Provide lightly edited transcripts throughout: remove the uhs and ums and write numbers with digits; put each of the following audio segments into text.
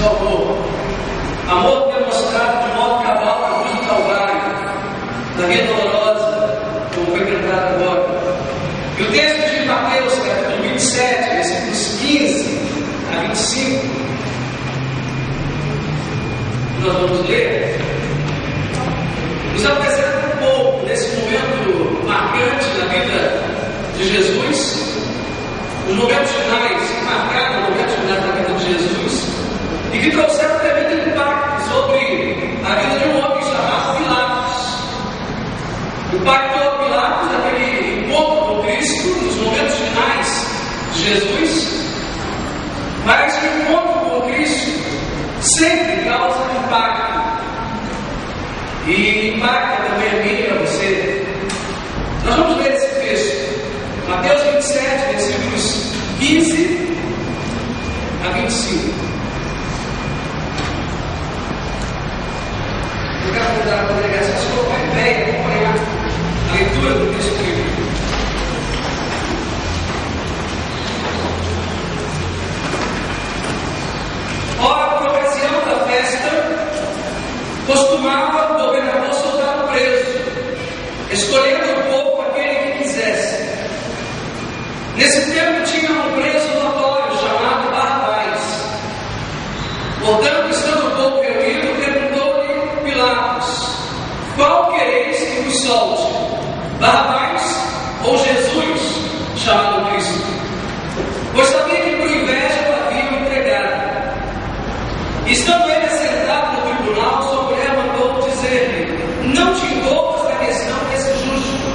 salvou. Amor demonstrado de modo cabal na cruz do Calvário, na vida dolorosa, como foi cantado agora. E o texto de Mateus, capítulo 27, versículos 15 a 25, nós vamos ler, nos apresenta um pouco desse momento marcante na vida de Jesus, os momentos finais, marcados momentos finais na vida de Jesus, e que trouxeram tremendo impacto sobre a vida de um homem chamado Pilatos. Impactou Pilatos naquele encontro com Cristo, nos momentos finais de Jesus, mas o encontro com Cristo sempre causa impacto. E impacta também a mim e a você. Nós vamos ler esse texto, Mateus 27, versículos 15 a 25. Eu quero convidar a congregação a se colocar em pé e acompanhar a leitura do texto bíblico. Ora, por ocasião da festa, costumava o governador soltar o preso, escolhendo o povo aquele que quisesse. Nesse tempo tinha um preso notório chamado Barrabás. Portanto, estando o povo reunido, perguntou-lhe Pilatos: qual quereis que vos solte? Barrabás ou Jesus, chamado Cristo? Pois sabia que por inveja o haviam entregado. Estando ele assentado no tribunal, sua mulher mandou dizer-lhe: não te envolvas na questão desse justo,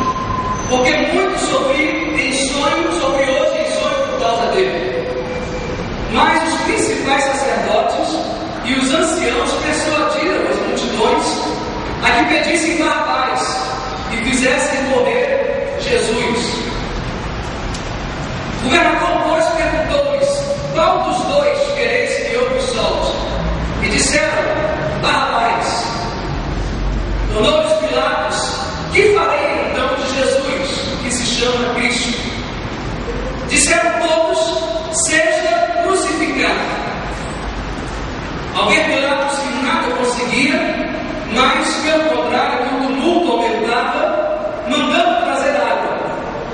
porque muito sofri em sonho, sofri hoje em sonho por causa dele. Mas os principais sacerdotes e os anciãos persuadiram as multidões a que pedissem Barrabás e fizessem morrer Jesus. O governador, pois, perguntou-lhes: qual dos dois quereis que eu vos solte? E disseram: Barrabás. Tornou-lhes Pilatos: que farei então de Jesus, que se chama Cristo? Disseram todos: seja crucificado. Ao ver Pilatos que nada conseguia, mas pelo contrário, que o tumulto aumentava, mandando trazer água,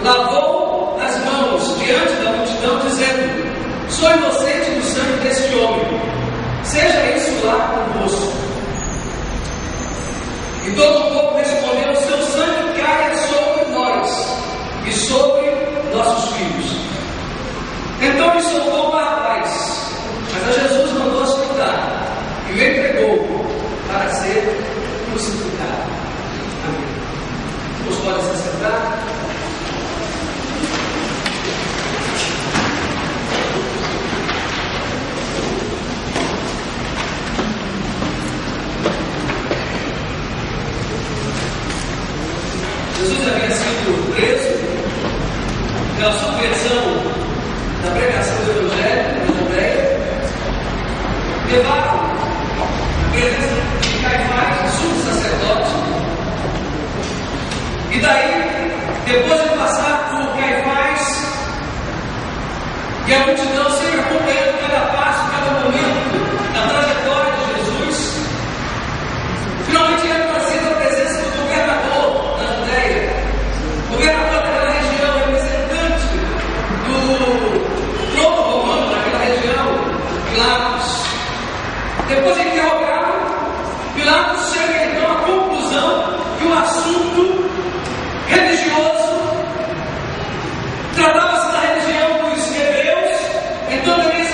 lavou as mãos diante da multidão, dizendo: sou inocente do sangue deste homem, seja isso lá convosco. E todo o povo respondeu: seu sangue caia sobre nós e sobre nossos filhos. Então lhe soltou Barrabás, mas a Jesus mandou soltar e o entregou para ser crucificado. Amém. Os podem se sentar. Jesus havia sido preso pela subversão da pregação do Evangelho na Judéia. Levaram a presença de Caifás, sumo sacerdote, e daí, depois de passar por Caifás, e a multidão sempre acompanhando cada passo, cada momento da trajetória de Jesus, finalmente era trazida a presença do governador da Judéia, governador daquela região, representante do trono romano daquela região, Pilatos. Depois de interrogado, Pilatos chega então à conclusão que o assunto religioso tratava-se da religião dos hebreus, então deveria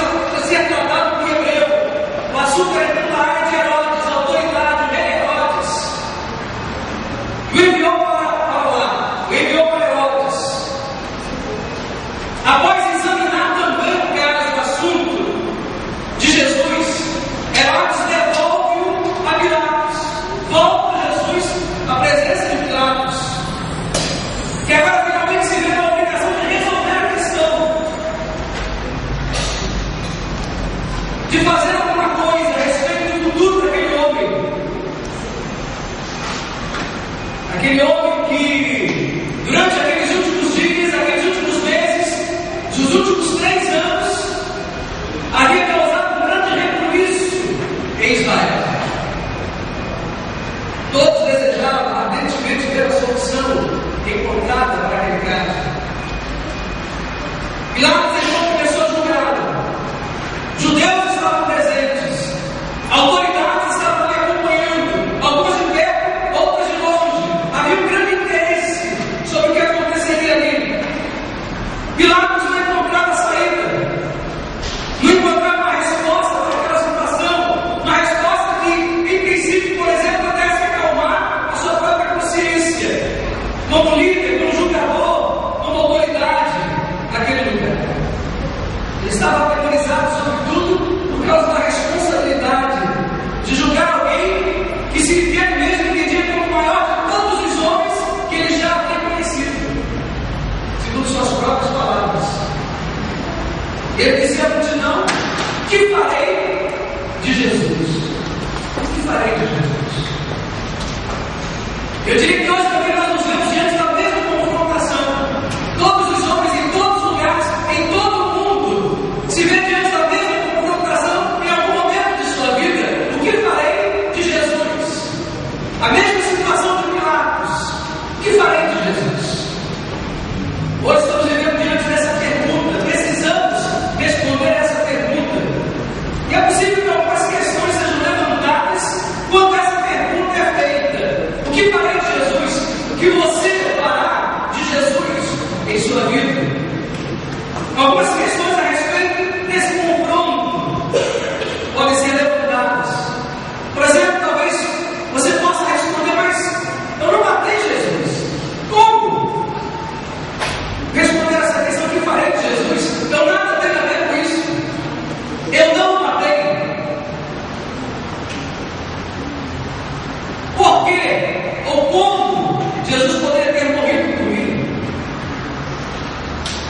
Ele disse à multidão: que farei de Jesus? O que farei de Jesus? Eu diria que hoje também nós nos vemos diante da mesma confrontação. Todos os homens em todos os lugares, em todo o mundo, se vê diante da mesma confrontação em algum momento de sua vida. O que farei de Jesus? A mesma situação de Pilatos. O que farei de Jesus? Hoje estamos vivendo diante dessa pergunta. Precisamos responder essa pergunta. E é possível que algumas questões sejam levantadas quando essa pergunta é feita. O que farei de Jesus? O que você fará de Jesus em sua vida? Algumas questões a respeito desse confronto podem ser levantadas. Por exemplo, talvez você possa responder: mas eu não matei Jesus. Como responder essa questão? O que farei de Jesus? Então nada tem a ver com isso. Eu não matei. Por quê? Ou como Jesus poderia ter morrido por mim?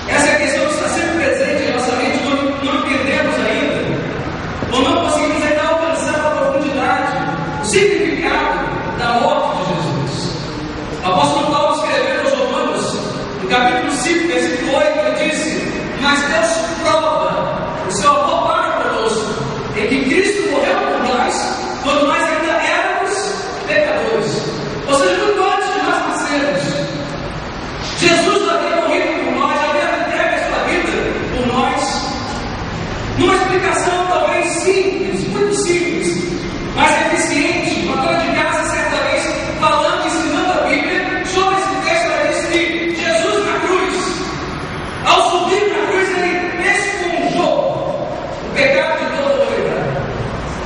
Essa é a questão que está sempre presente em nossa mente quando não entendemos ainda, ou não conseguimos ainda alcançar a profundidade, o significado da morte de Jesus. O apóstolo Paulo escreveu aos Romanos, no capítulo 5, versículo 8, ele disse: mas Deus prova o seu amor para conosco, em que Cristo morreu por nós, quando nós ainda éramos pecadores. Ou seja, muito antes de nós nascermos, Jesus havia morrido por nós, havia entregue a sua vida por nós. Numa explicação talvez simples, muito simples, mas eficiente. Uma dona de casa, certa vez, falando, ensinando a Bíblia sobre esse texto, ela disse que Jesus na cruz, ao subir na cruz, ele expungou o pecado de toda a humanidade.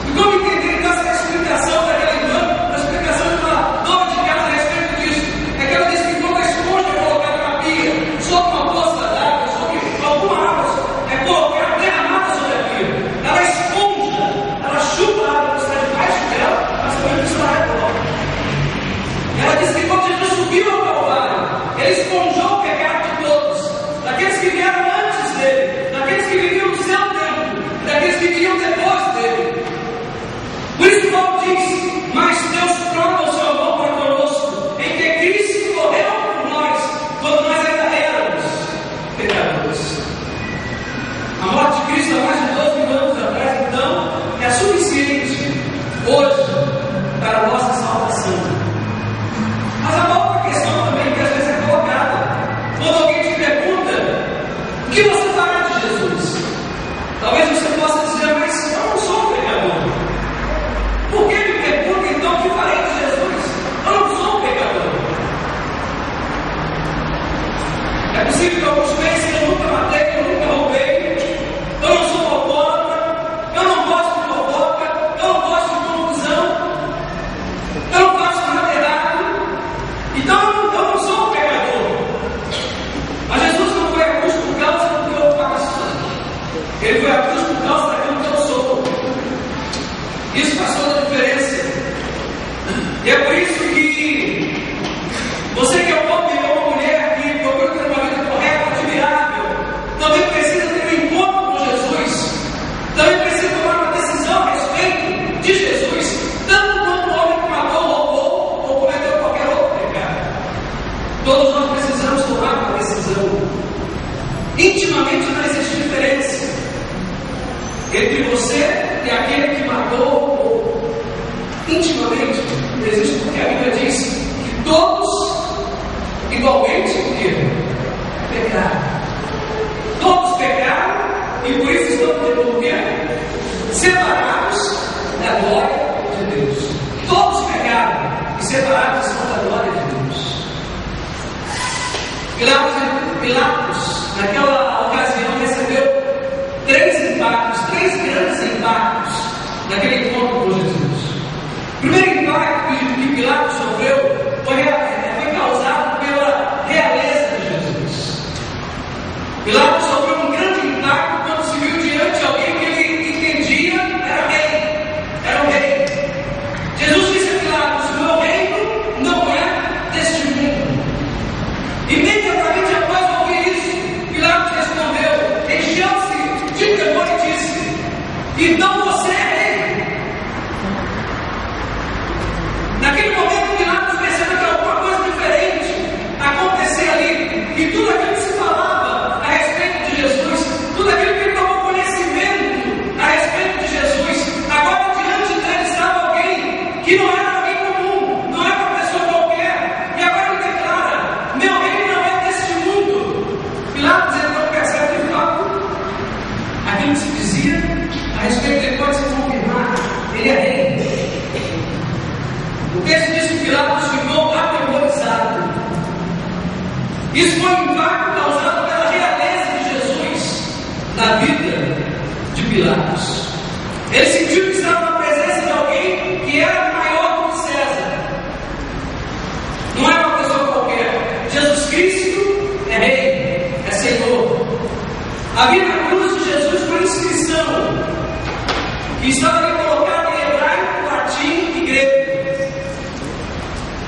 E como entender então essa explicação daquela irmã, a explicação de uma dona de casa a respeito disso? É que ela disse que quando a esponja é colocada na pia, sobre uma poça d'água, sobre alguma água, é colocada, derramada sobre a pia, ela esponja, ela chupa a água que está debaixo dela, mas também não está recolada. Ela disse que quando Jesus subiu ao Calvário, ele esponjou o pecado de todos, daqueles que vieram antes dele, daqueles que viviam no seu tempo, daqueles que viriam depois dele. Por isso que Paulo diz: mas Deus prova o seu amor para conosco, em que Cristo morreu por nós, quando nós ainda éramos pecadores. A morte de Cristo há mais de 12 mil anos atrás, então, é suficiente hoje para a nossa salvação. Mas há uma outra questão também que às vezes é colocada. Quando alguém te pergunta: o que você fará de Jesus? Talvez você possa dizer: mas eu não sou pecador. Por que me pergunta então o que farei de Jesus? Eu não sou pecador. É possível que alguns pensem: eu nunca matei, eu nunca roubei, eu não sou alcoólatra, eu não gosto de fofoca, eu não gosto de confusão, eu não faço nada errado, então eu não sou pecador. Mas Jesus não foi à cruz por causa do que eu faço, ele foi à cruz por causa daquilo que eu sou. Isso faz toda a diferença. E é por isso que você que é um homem ou uma mulher que procura ter uma vida correta, admirável, também precisa ter um encontro com Jesus, também precisa tomar uma decisão a respeito de Jesus, tanto quanto o homem que matou, roubou ou cometeu qualquer outro pecado. Todos nós precisamos tomar uma decisão. Intimamente não existe diferença entre você e aquele que matou ou roubou. Intimamente não existe, porque a Bíblia diz que todos igualmente pecaram. Todos pecaram e por isso estão separados da glória de Deus. Todos pecaram e separados estão da glória de Deus. Pilatos, naquela ocasião, recebeu três grandes impactos naquele encontro com Jesus. O primeiro impacto que Pilatos sofreu foi causado pela realeza de Jesus. Pilatos sofreu um grande impacto quando se viu diante de alguém que ele entendia era o rei. Jesus disse a Pilatos: o meu reino não é deste mundo. Imediatamente após ouvir isso, Pilatos respondeu, encheu-se Havia na cruz de Jesus uma inscrição que estava ali colocada em hebraico, latim e grego.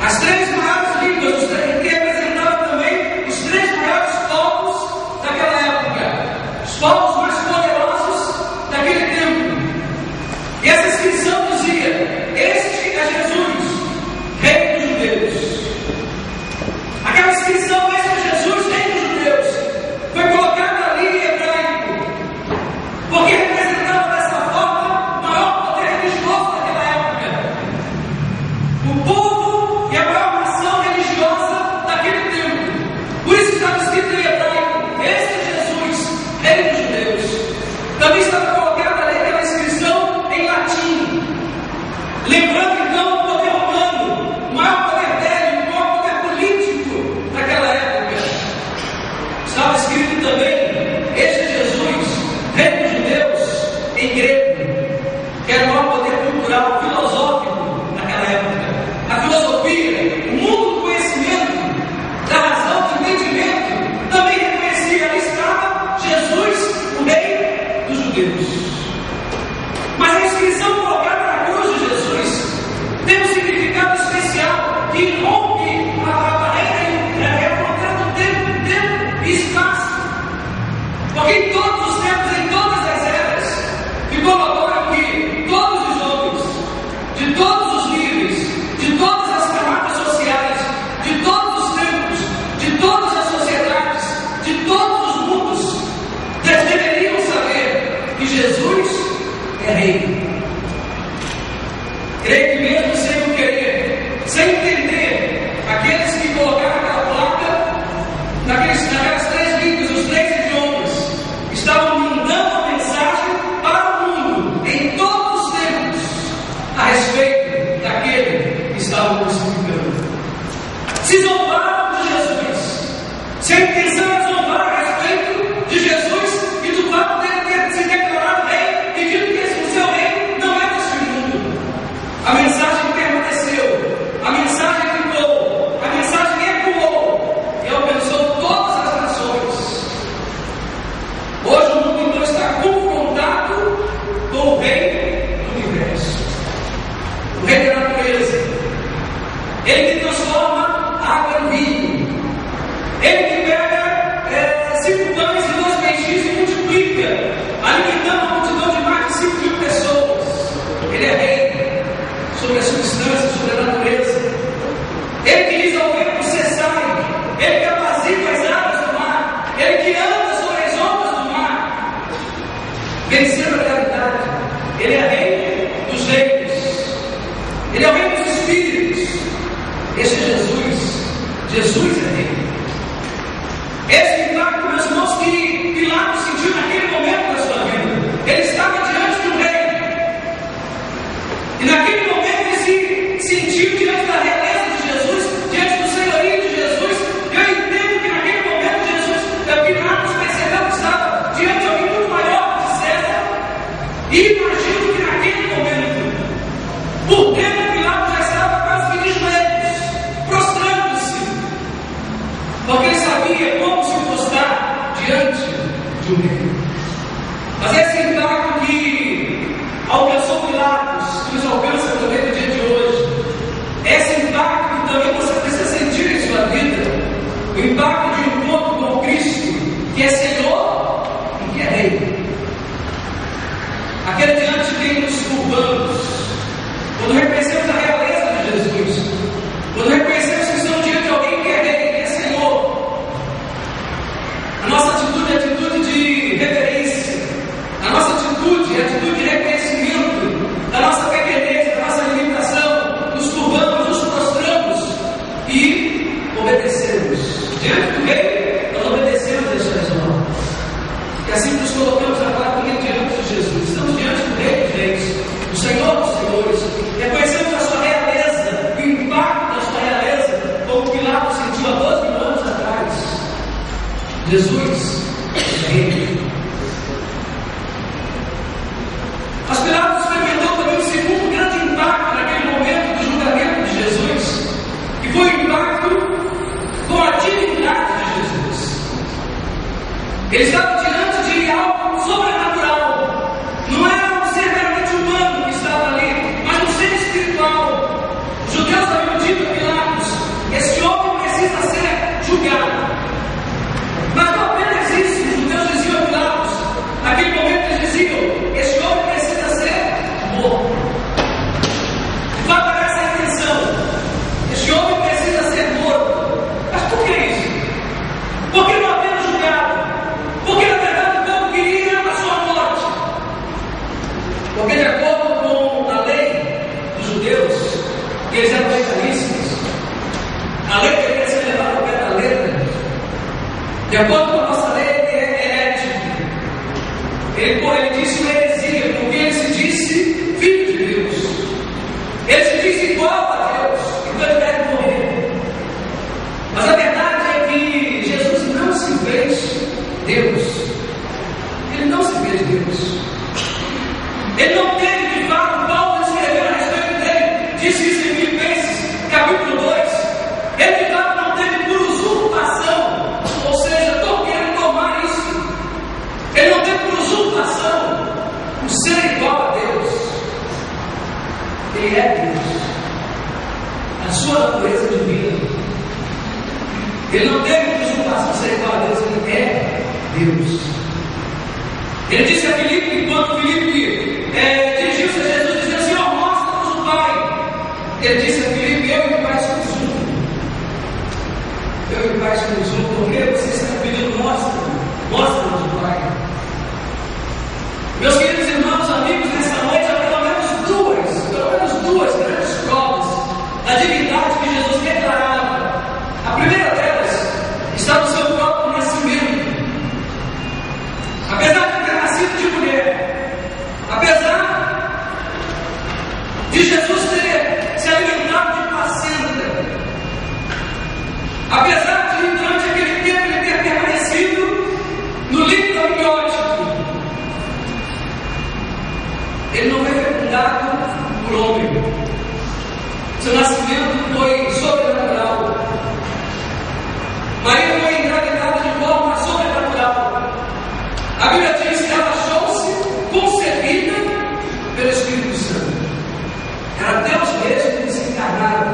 As três maiores línguas, que representavam também os três maiores povos daquela época, os povos mais poderosos daquele tempo. E essa inscrição dizia: este é Jesus, Rei dos Judeus. Aquela inscrição, este é Jesus, Rei dos Judeus, foi colocada ali em hebraico, porque representava dessa forma o maior poder religioso daquela época. O povo e a maior nação religiosa daquele tempo. Por isso estava escrito em hebraico: este é Jesus, Rei dos Judeus. Também estava colocada ali aquela inscrição em latim, lembrando então o poder romano, o maior poder bélico, o maior poder político daquela época. Estava escrito também: este é Jesus, Rei dos Judeus, em grego, que era o maior poder cultural, filosófico naquela época. A filosofia, o mundo do conhecimento, da razão, do entendimento, também reconhecia: ali estava Jesus, o Rei dos Judeus. Mas a inscrição colocada na cruz de Jesus tem um significado especial que rompe a barreira e a fronteira do tempo e espaço. Porque em todos os tempos, em todas as eras, ficou notório que todos os homens, de todos os níveis, de todas as camadas sociais, de todos os tempos, de todas as sociedades, de todos os mundos, deveriam saber que Jesus é Rei. Creio que mesmo sem o querer, sem entender, aqueles que colocaram aquela placa naquelas três línguas, os três idiomas, estavam mandando a mensagem para o mundo, em todos os tempos, a respeito daquele que estavam crucificando. Se zombaram de Jesus, se a intenção é zombar a respeito de Jesus e do fato dele ter se declarado Rei e dito que o seu Rei não é deste mundo. A mensagem permaneceu, a mensagem ficou, a mensagem ecoou e alcançou todas as nações. Hoje o mundo então está confrontado com o Rei do universo, o Rei da natureza, ele que transforma água em vinho, ele que pega 5 pães e 2 peixes e multiplica, alimentando uma multidão de mais de 5.000 pessoas. Ele é Rei sobre a substância, sobre a natureza. Ele que diz ao vento cessai, ele que apazigua as águas do mar, ele que anda sobre as ondas do mar, vencendo a realidade. Ele é Rei dos reis, ele é o Rei dos espíritos. Esse é Jesus. Jesus é Rei. Esse impacto, meus irmãos, que Pilatos sentiu naquele momento da sua vida. Ele estava diante do Rei, e naquele momento ele se sentiu diante da realeza de Jesus, diante do senhorio de Jesus. Eu entendo que naquele momento Pilatos percebeu que estava diante de alguém muito maior que César, e imagino que naquele momento, por dentro, Pilatos já estava quase que de joelhos, prostrando-se, porque ele sabia como se postar diante de um rei. Mas esse impacto que alcançou Pilatos, que nos alcança também no dia de hoje, esse impacto que também você precisa sentir em sua vida, o impacto de um encontro com Cristo, que é Senhor e que é Rei. Aquele diante de quem nos curvamos, quando reconhecemos a realeza de Jesus, quando reconhecemos que estamos diante de alguém que é Rei, que é Senhor, a nossa atitude é atitude de reverência, a nossa atitude é atitude de reconhecimento da nossa pequenez, da nossa limitação. Nos curvamos, nos prostramos e obedecemos. Diante do Rei, nós obedecemos as suas ordens. E assim nos colocamos agora diante de Jesus. Estamos diante do Rei dos Reis, do Senhor dos Senhores. Reconhecemos a sua realeza, o impacto da sua realeza, como Pilatos sentiu há 12.000 anos atrás. Jesus é Rei. Mas Pilatos experimentou também o segundo grande impacto naquele momento do julgamento de Jesus, que foi o impacto com a divindade de Jesus. Ele estava diante de existia algo sobrenatural. Não era um ser meramente humano que estava ali, mas um ser espiritual. Os judeus haviam dito a Pilatos: este homem precisa ser julgado. Mas não apenas isso, os judeus diziam a Pilatos, naquele momento eles diziam: este homem precisa ser morto. Vai para essa intenção: este homem precisa ser morto. Mas por que isso? Por que não apenas julgado? Porque na verdade o povo queria a sua morte. Porque de acordo com a lei dos judeus, eles eram legalistas, a lei deveria ser levada ao pé da letra. De acordo com a nossa lei, ele é herético. Ele disse uma heresia, porque ele se disse filho de Deus. Ele se disse igual a Deus, então ele deve morrer. Mas a verdade é que Jesus não se fez Deus. Ele não se fez Deus. Ele não teve, de fato, Paulo escreveu a respeito dele, disse isso em Filipenses, capítulo 2. Ele, de fato, não teve por usurpação, ou seja, estou querendo tomar isso. Ele não teve por usurpação o ser igual a Deus. Ele é Deus. A sua natureza divina. Ele não teve por usurpação ser igual a Deus, ele é Deus. Ele disse a Filipe, enquanto Filipe dirigiu-se a Jesus, dizendo: Senhor, mostra-nos o Pai. Ele disse a Filipe: eu e o Pai somos um. Eu e o Pai somos um, porque você está pedindo: mostra-nos o Pai. Meus queridos irmãos, amigos, nessa noite há pelo menos duas grandes provas da divindade que Jesus declarava. A primeira delas está no seu próprio nascimento. Apesar de ter nascido de mulher, apesar de Jesus ter se alimentado de placenta, apesar de durante aquele tempo ele ter permanecido no líquido amniótico, ele não foi fecundado por homem. Seu nascimento foi sobrenatural. Maria foi engravidada de forma sobrenatural. A Bíblia diz que ela achou-se concebida pelo Espírito Santo. Era Deus mesmo que se encarnava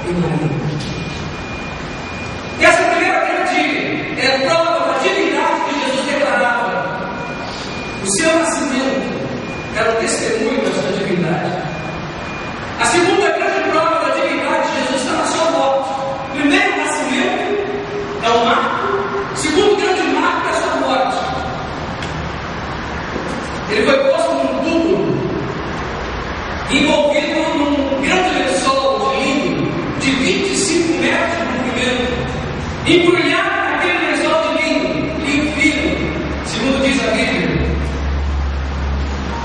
em Maria. E essa primeira grande prova da divindade que Jesus declarava. O seu nascimento era o testemunho dessa divindade. A segunda grande prova da divindade de Jesus está na sua morte. Primeiro nascimento é o marco. Segundo grande marco é a sua morte. Ele foi posto num túmulo, envolvido num grande lençol de linho de 25 metros de comprimento, embrulhado naquele lençol de linho fino, segundo diz a Bíblia.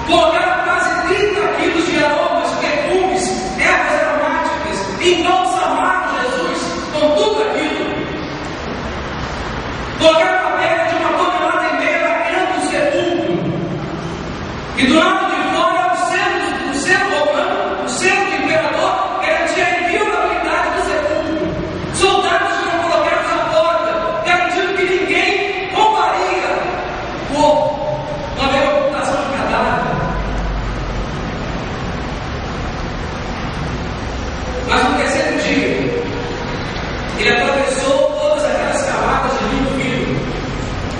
Colocaram quase 30 quilos de aromas, perfumes, ervas aromáticas, embalsamaram Jesus com tudo aquilo. Colocaram a pedra de 1,5 toneladas dentro do sepulcro. E do lado de fora, o centro romano, o centro do imperador, garantia a inviolabilidade do sepulcro. Soldados foram colocados à porta, garantindo que ninguém roubaria o corpo. Não haveria ocultação de cadáver. Mas no terceiro dia, ele atravessou todas aquelas camadas de linho fino,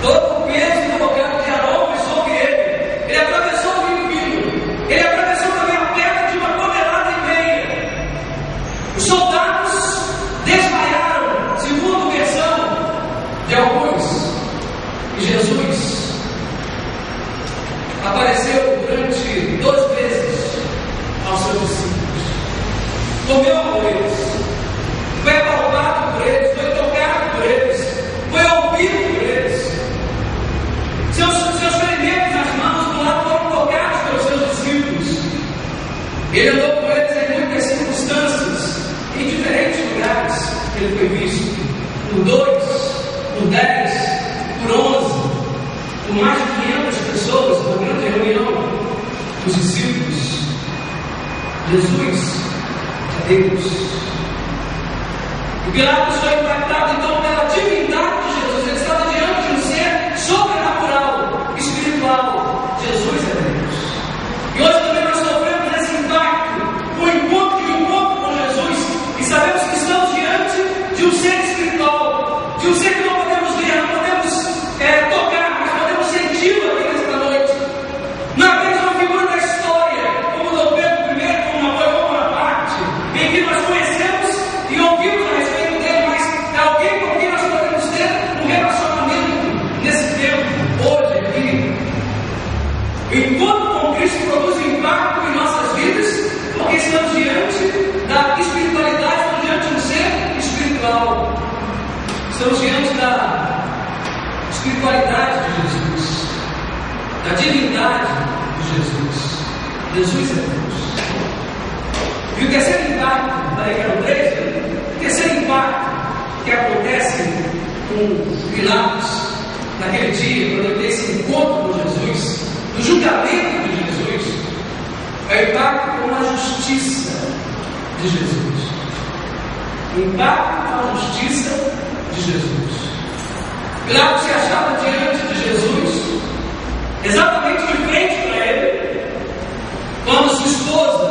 todo o peso colocado de aromas sobre ele. Ele atravessou o linho fino, ele atravessou também a pedra de 1,5 toneladas. Os soldados desmaiaram, segundo a versão de alguns. E Jesus apareceu durante 2 vezes aos seus discípulos. Comeu com eles, foi apalpado por eles, foi tocado por eles, foi ouvido por eles. Seus ferimentos nas mãos do lado foram tocados pelos seus discípulos. Ele andou com eles em muitas circunstâncias, em diferentes lugares. Ele foi visto por 2, por 10, por 11, por mais de 500 pessoas, uma grande reunião dos discípulos. Jesus é Deus. E Pilatos foi impactado então pela divindade de Jesus. Ele estava diante de um ser sobrenatural, espiritual. O encontro com Cristo produz impacto em nossas vidas, porque estamos diante da espiritualidade, estamos diante de um ser espiritual. Estamos diante da espiritualidade de Jesus, da divindade de Jesus. Jesus é Deus. E o terceiro impacto, daí que era o 3, o terceiro impacto que acontece com Pilatos naquele dia, quando ele tem esse encontro com Jesus, do julgamento de Jesus, é o impacto com a justiça de Jesus. O impacto com a justiça de Jesus. Pilatos se achava diante de Jesus, exatamente de frente para ele, quando sua esposa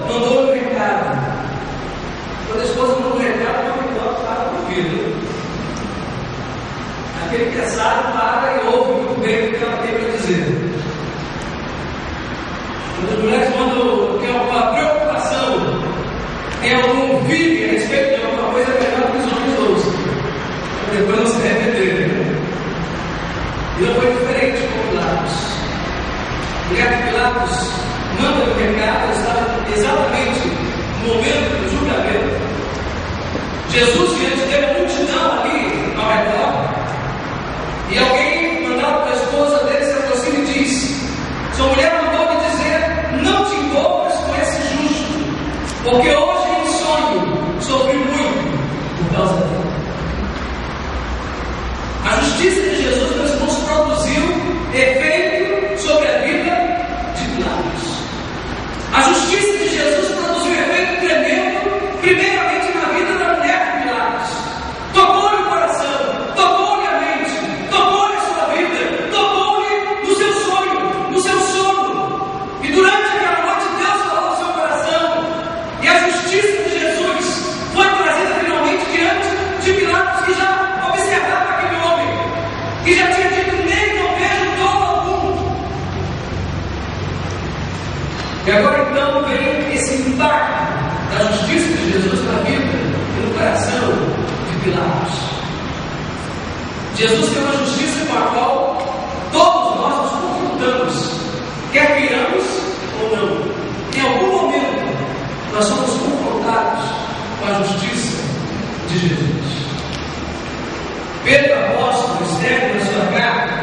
mandou um recado. Quando a esposa mandou um recado, o Pilatos para o filho. Aquele que é sábio para e ouve muito bem o que ela tem para dizer. Quando as mulheres mandam ter alguma preocupação, tem algum vídeo a respeito de alguma coisa, é melhor que os homens ouçam, para depois não se arrependerem. E não foi diferente com Pilatos. Mulher de Pilatos manda o recado, ele estava exatamente no momento do julgamento. Jesus, diante dele, a multidão ali ao redor, e alguém mandava para a esposa dele, se aproxima e diz: sua mulher mandou me dizer, não te envolvas com esse justo, porque hoje em sonho sofri muito por causa dele. A justiça de Jesus, meus irmãos, produziu efeito sobre a vida de Pilatos. A justiça de Jesus produziu efeito tremendo, primeiramente na vida da mulher de Pilatos. Tocou-lhe o coração, tocou-lhe a mente, tocou-lhe a sua vida, tocou-lhe no seu sonho, no seu sono. E durante aquela noite Deus falou no seu coração. E a justiça de Jesus foi trazida finalmente diante de Pilatos, que já observava aquele homem, que já tinha dito: nele não vejo dolo algum. E agora então vem esse impacto da justiça de Jesus na vida e no coração de Pilatos. Jesus tem uma justiça com a qual todos nós nos confrontamos, quer queiramos ou não. Em algum momento nós somos confrontados com a justiça de Jesus. Pedro, apóstolo, escreve na sua carta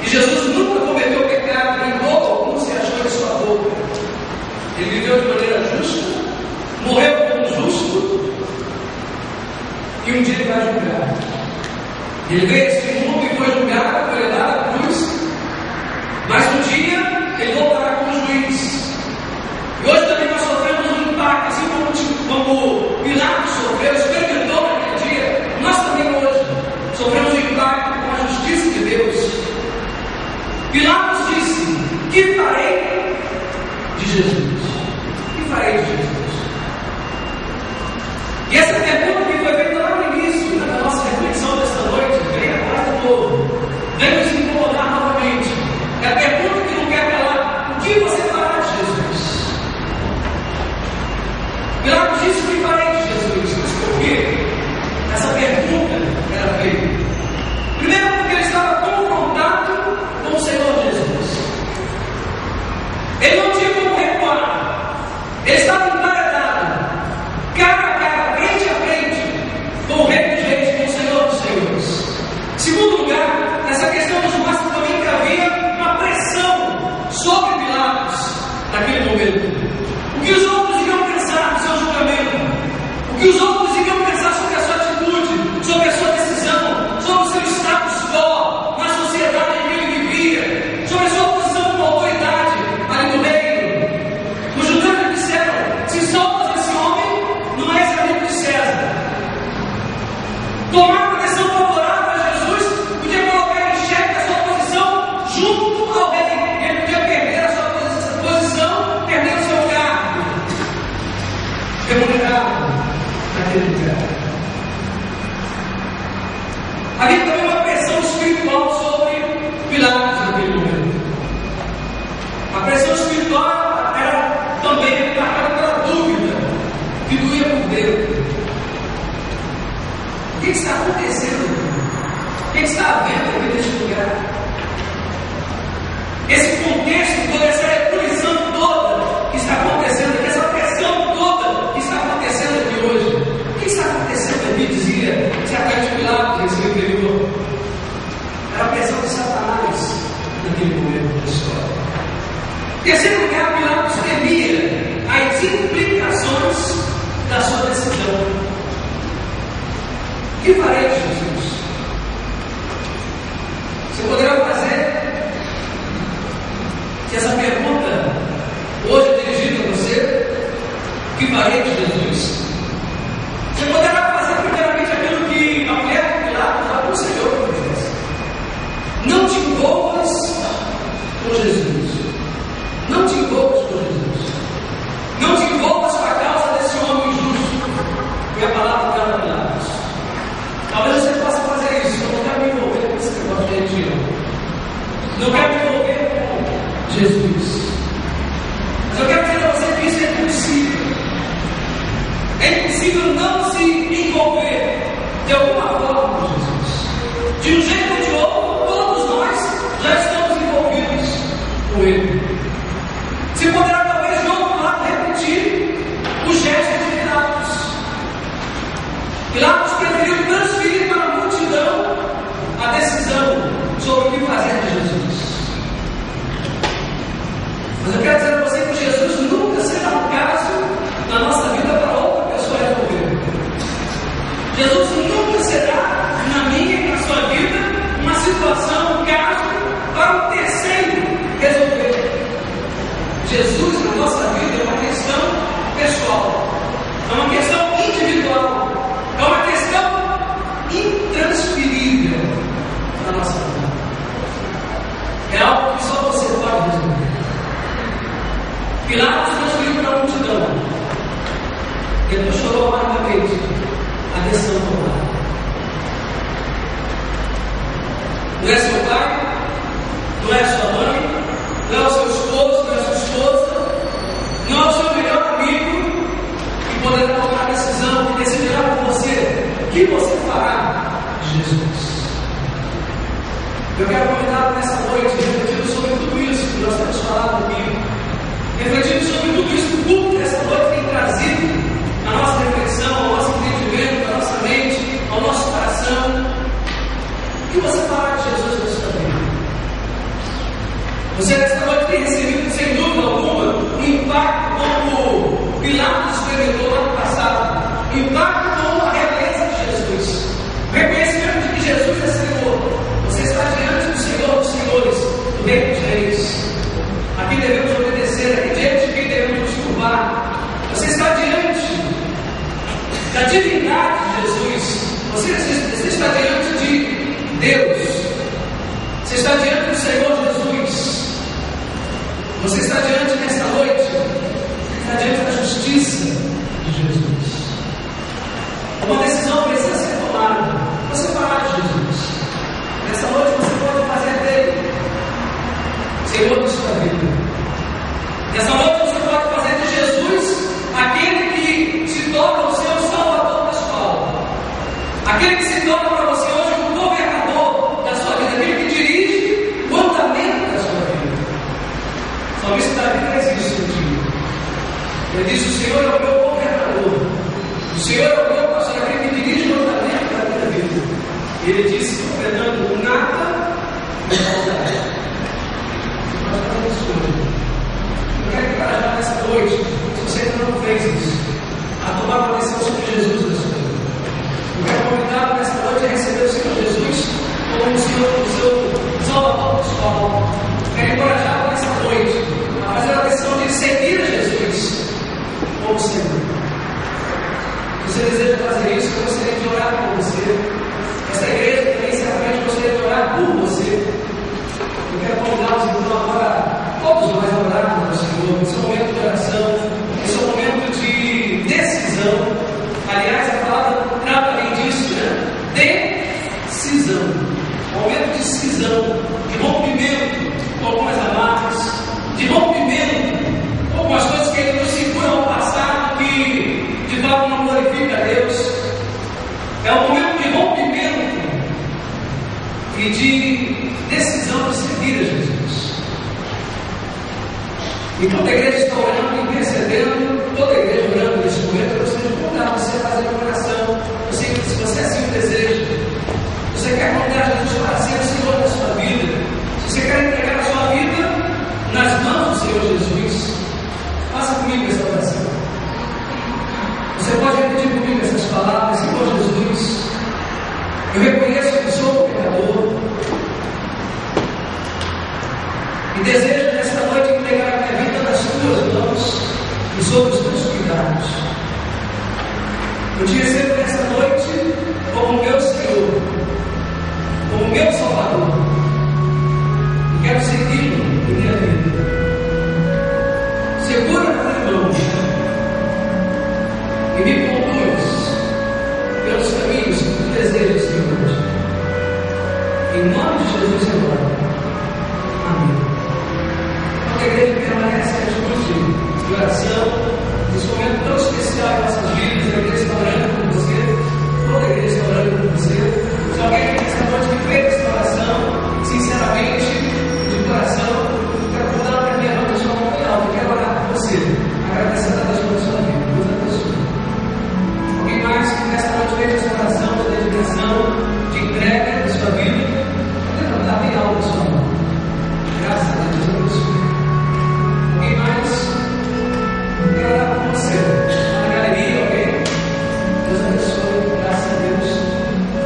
que Jesus nunca cometeu pecado, nem modo algum se achou em sua boca. Ele viveu de maneira justa, morreu como justo, e um dia ele vai julgar. Ele veio a este mundo e foi julgado, foi levado à cruz, mas um dia ele voltará como juiz. E hoje também nós sofremos um impacto, assim como Pilatos sofreu, experimentou naquele dia. Nós também hoje sofremos um impacto com a justiça de Deus. Pilatos disse: que farei de Jesus? Que farei de Jesus? E essa pergunta que foi feita lá no início da nossa reflexão desta noite, vem atrás do novo, vem nos incomodar novamente. É a pergunta que não quer calar: o que você fará de Jesus? Pilatos disse: o que farei de Jesus? Mas por quê? Essa pergunta era feita. Primeiro, porque ele estava confrontado com o Senhor Jesus. Ele não tinha como recuar. Ele estava emparedado, cara a cara, frente a frente, com o Rei dos Reis, com o Senhor dos Senhores. Segundo lugar, essa questão nos mostra também que havia uma pressão sobre Pilatos naquele momento. O que os outros iriam pensar do seu julgamento? O que os outros iriam pensar sobre a sua atitude, sobre a sua decisão, sobre o seu status quo na sociedade em que ele vivia, sobre a sua posição como autoridade ali no reino? Os judeus lhe disseram: se soltas esse homem, não és amigo de César. Tomar uma decisão favorável a Jesus podia colocar em xeque a sua posição junto ao rei. Ele podia perder a sua posição, perder o seu cargo remunerado naquele lugar. Havia também uma pressão espiritual sobre Pilatos naquele momento. A pressão espiritual era também marcada pela dúvida que doía por dentro. O que está acontecendo? O que está havendo aqui neste lugar? esse contexto, toda essa ebulição toda que está acontecendo aqui, essa pressão toda que está acontecendo aqui hoje. O que está acontecendo aqui, dizia Sacante Pilatos nesse livro anterior? Era a pressão de Satanás naquele momento da história. Em terceiro lugar, Pilatos temia as implicações da sua decisão. O que farei, Jesus? Você poderá fazer, se essa pergunta hoje é dirigida a você, o que farei de Jesus? Você poderá fazer primeiramente aquilo que a mulher de Pilatos aconselhou que fizesse. Não te envolvas com Jesus. Não te envolvas com Jesus. Não te envolvas com a causa desse homem injusto. Foi a palavra dela a Pilatos. Talvez você possa fazer isso. Eu não quero me envolver com esse negócio de religião. Não quero me envolver com Jesus. Mas eu quero dizer a você que isso é impossível. É impossível não se envolver de alguma forma com Jesus. De um jeito ou de outro, todos nós já estamos envolvidos com Ele. Você poderá talvez de outro lado repetir o gesto de Pilatos. Pilatos preferiu transferir para a multidão a decisão sobre o que fazer de Jesus. Mas eu quero dizer a você que Jesus nunca será um caso na nossa vida para outra pessoa resolver. Jesus nunca será, na minha e na sua vida, uma situação, um caso para um terceiro resolver. Jesus na nossa vida é uma questão pessoal, é uma questão individual, é uma questão intransferível na nossa vida. É algo que só você pode resolver. Pilatos transferiu para a multidão. Ele chorou amargamente a decisão tomada. Não é seu pai, não é sua mãe, não é o seu esposo, não é a sua esposa, não é o seu melhor amigo que poderá tomar a decisão, que decidirá por você o que você fará de Jesus. Eu quero convidá-lo nessa noite, refletindo sobre tudo isso que nós temos falado aqui, refletindo sobre tudo isso que o culto dessa noite tem trazido à nossa reflexão, ao nosso entendimento, à nossa mente, ao nosso coração. O que você fará de Jesus na sua vida? Você nesta noite tem recebido, sem dúvida alguma, um impacto como Pilatos experimentou no ano passado, um impacto como a realeza de Jesus, o reconhecimento de que Jesus é Senhor. Você está diante do Senhor dos Senhores, do Rei dos Reis. A quem devemos obedecer, aqui diante de quem devemos nos curvar. Você está diante da divindade de Jesus. Você está diante de Deus. Você está diante do Senhor Jesus. Você está diante nesta noite, está diante da justiça de Jesus. Uma decisão precisa ser tomada. Você fará de Jesus. Nesta noite você pode fazer dele Senhor de sua vida. Nessa noite você pode fazer de Jesus aquele que se torna o seu Salvador pessoal, aquele que se torna para você hoje o governador da sua vida, aquele que dirige o andamento da sua vida. O salmista Davi faz isso um dia. Ele diz: o Senhor é o meu governador, o Senhor é o meu pastor, aquele que dirige o andamento da minha vida. E ele disse: Fernando, nada me faltará. Eu quero encorajar nessa noite, se você ainda não fez isso, a tomar uma decisão sobre Jesus na sua vida. Eu quero convidá-lo nessa noite a receber o Senhor Jesus como o seu Salvador pessoal. Eu quero encorajá-lo nessa noite a fazer a decisão de seguir a Jesus como Senhor. Se você deseja fazer isso, eu gostaria de orar por você. Essa igreja também, certamente, gostaria de orar por você. Eu quero convidá-los então agora, todos nós, a orarmos ao Senhor. Esse é um momento de oração, esse é um momento de decisão. Aliás, a palavra trata bem disso, né? Decisão. Um momento de decisão, de rompimento com algumas amarras, de rompimento com algumas coisas que ainda nos seguram ao passado, que de fato não glorifica a Deus. É um momento de rompimento e de decisão de seguir a Jesus. E toda a igreja está orando, intercedendo, toda a igreja orando neste momento. Eu gostaria de convidar você a fazer uma oração. Se você assim o deseja, você quer contar Jesus para ser o Senhor da sua vida, se você quer entregar a sua vida nas mãos do Senhor Jesus, faça comigo essa oração. Você pode repetir comigo essas palavras: Senhor Jesus, eu reconheço que sou um pecador e desejo nesta noite entregar a minha vida nas tuas mãos e sob os teus cuidados. Eu te recebo nesta noite como meu Senhor, como meu Salvador, e quero segui-lo em minha vida. Segura a minha mão e me conduz pelos caminhos que tu desejas, Senhor. Em nome de Jesus, agora. Amém. A igreja permanece à atitude de oração, nesse momento tão especial em nossas vidas. A igreja está orando por você, toda a igreja está orando por você. Se alguém nessa noite que fez essa oração, sinceramente, de coração, eu quero contar para minha mão, sua mão bem alta, eu quero orar por você, agradecendo a Deus pela sua vida. Deus abençoe. Alguém mais que nessa noite fez essa oração de dedicação, de entrega da sua vida, pode levantar bem alto a sua mão. Graças a Deus, abençoe. Alguém mais? Eu quero orar por você. Na galeria, alguém? Deus abençoe, graças a Deus.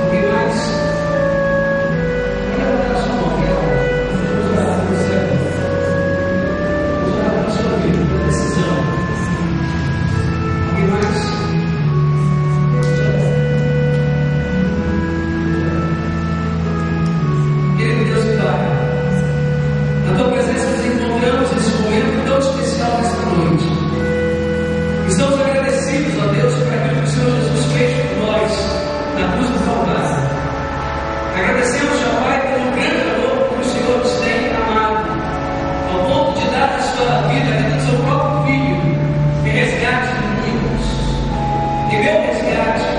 Alguém mais? Quero levantar a sua mão, vamos orar por você. Vamos orar pela sua vida, pela decisão. Alguém mais? Querido Deus e Pai, na tua presença nos encontramos nesse momento tão especial nesta noite. Estamos agradecidos a Deus por aquilo que o Senhor Jesus fez por nós na cruz do Calvário. Agradecemos, ó Pai, pelo grande amor que o Senhor nos tem amado, ao ponto de dar a sua vida, a vida do seu próprio Filho, em resgate de muitos, em meu resgate,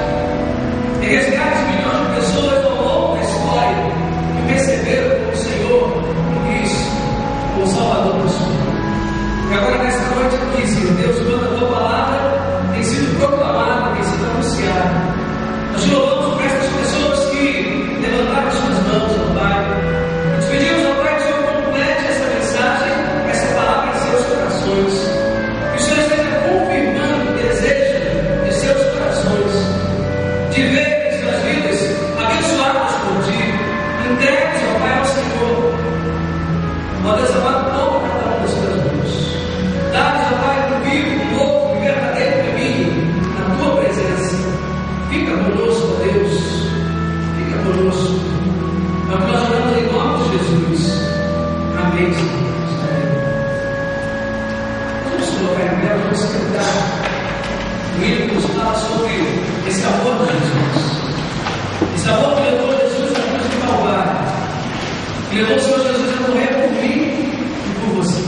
em resgate de milhões de pessoas ao longo da história que o receberam como Senhor e Cristo, como Salvador do Senhor. E agora, nesta noite aqui, Senhor Deus, quando a tua palavra tem sido proclamada, tem sido anunciada, nós te louvamos por estas pessoas que levantaram suas mãos, ó Pai. Nós pedimos, ó Pai, que o Senhor complete essa mensagem, essa palavra em seus corações. Que o Senhor esteja confirmando o desejo de seus corações, de ver suas vidas abençoadas por Ti, entregues, ó Pai, ao Senhor. Ó Deus amado, toma cada um das suas mãos. Dá-nos, ó Pai, um vivo, um novo e verdadeiro caminho na Tua presença. Fica conosco, ó Deus. Fica conosco. É o que nós oramos em nome de Jesus. Amém, Senhor. Vamos colocar em pé, vamos cantar. O hino que nos fala sobre esse amor de Jesus. Esse amor que levou Jesus à cruz do Calvário. Que levou o Senhor Jesus a morrer por mim e por você.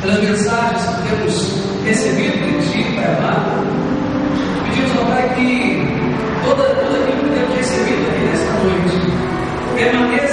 pelas mensagens que temos recebido de Ti, Pai amado. Pedimos ao Pai que toda aquilo que temos recebido aqui nesta noite permaneça